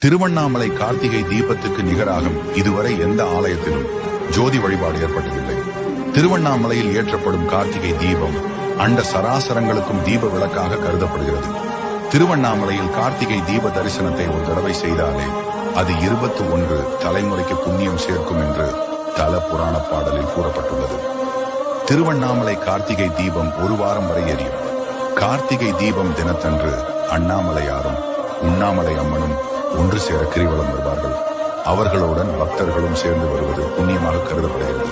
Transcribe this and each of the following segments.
திருவண்ணாமலை கார்த்திகை தீபத்துக்கு நிகராக இதுவரை எந்த ஆலயத்திலும் ஜோதி வழிபாடு ஏற்பட்டதில்லை. திருவண்ணாமலையில் ஏற்றப்படும் கார்த்திகை தீபம் அண்ட சராசரங்களுக்கும் தீப விளக்காக கருதப்படுகிறது. திருவண்ணாமலையில் கார்த்திகை தீப தரிசனத்தை ஒரு தடவை செய்தாலே அது 21 தலைமுறைக்கு புண்ணியம் சேர்க்கும் என்று தல புராண பாடலில் கூறப்பட்டுள்ளது. திருவண்ணாமலை கார்த்திகை தீபம் ஒரு வாரம் வரை எரியும். கார்த்திகை தீபம் தினத்தன்று அண்ணாமலையாரும் உண்ணாமலை அம்மனும் ஒன்று சேர கிரிவலம் வருவார்கள். அவர்களுடன் பக்தர்களும் சேர்ந்து வருவது புண்ணியமாக கருதப்படுகிறது.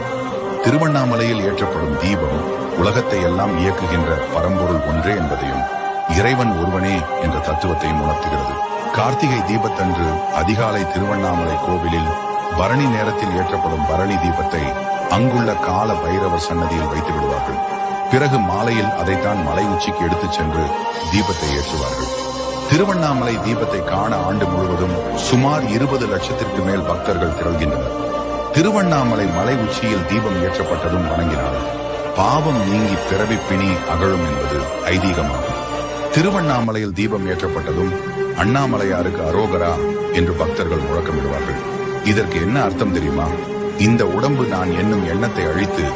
திருவண்ணாமலையில் ஏற்றப்படும் தீபம் உலகத்தை எல்லாம் இயக்குகின்ற பரம்பொருள் ஒன்றே என்பதையும் இறைவன் ஒருவனே என்ற தத்துவத்தையும் உணர்த்துகிறது. கார்த்திகை தீபத்தன்று அதிகாலை திருவண்ணாமலை கோவிலில் பரணி நேரத்தில் ஏற்றப்படும் பரணி தீபத்தை அங்குள்ள கால பைரவர் சன்னதியில் வைத்து விடுவார்கள். பிறகு மாலையில் அதைத்தான் மலை உச்சிக்கு எடுத்துச் சென்று தீபத்தை ஏற்றுவார்கள். திருவண்ணாமலை தீபத்தை காண ஆண்டு முழுவதும் சுமார் 20 லட்சத்திற்கு மேல் பக்தர்கள் திரள்கின்றனர். திருவண்ணாமலை மலை உச்சியில் தீபம் ஏற்றப்பட்டதும் வணங்கினார் பாவம் நீங்கி பிறவி பிணி அகழும் என்பது ஐதீகமாகும். திருவண்ணாமலையில் தீபம் ஏற்றப்பட்டதும் அண்ணாமலையாருக்கு அரோகரா என்று பக்தர்கள் முழக்கமிடுவார்கள். இதற்கு என்ன அர்த்தம் தெரியுமா? இந்த உடம்பு நான் என்னும் எண்ணத்தை அழித்து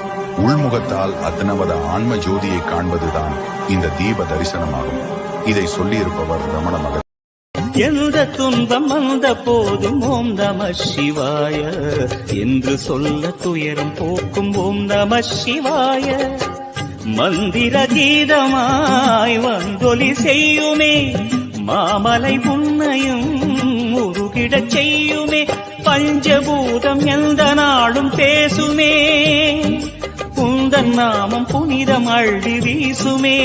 உள்முகத்தால் அத்தனவத ஆன்ம ஜோதியை காண்பதுதான் இந்த தீப தரிசனமாகும். இதை சொல்லியிருப்பவர் ரமண மகர். எந்த துன்பம் வந்த போதும் ஓம் நம சிவாய என்று சொல்ல துயரம் போக்கும் ஓம் நம சிவாய மந்திர கீதமாய் வந்தொலி செய்யுமே மாமலை உன்னையும் உருகிடச் செய்யுமே பஞ்சபூதம் எந்த நாளும் பேசுமே உந்தன் நாமம் புனிதம் அள்ளி வீசுமே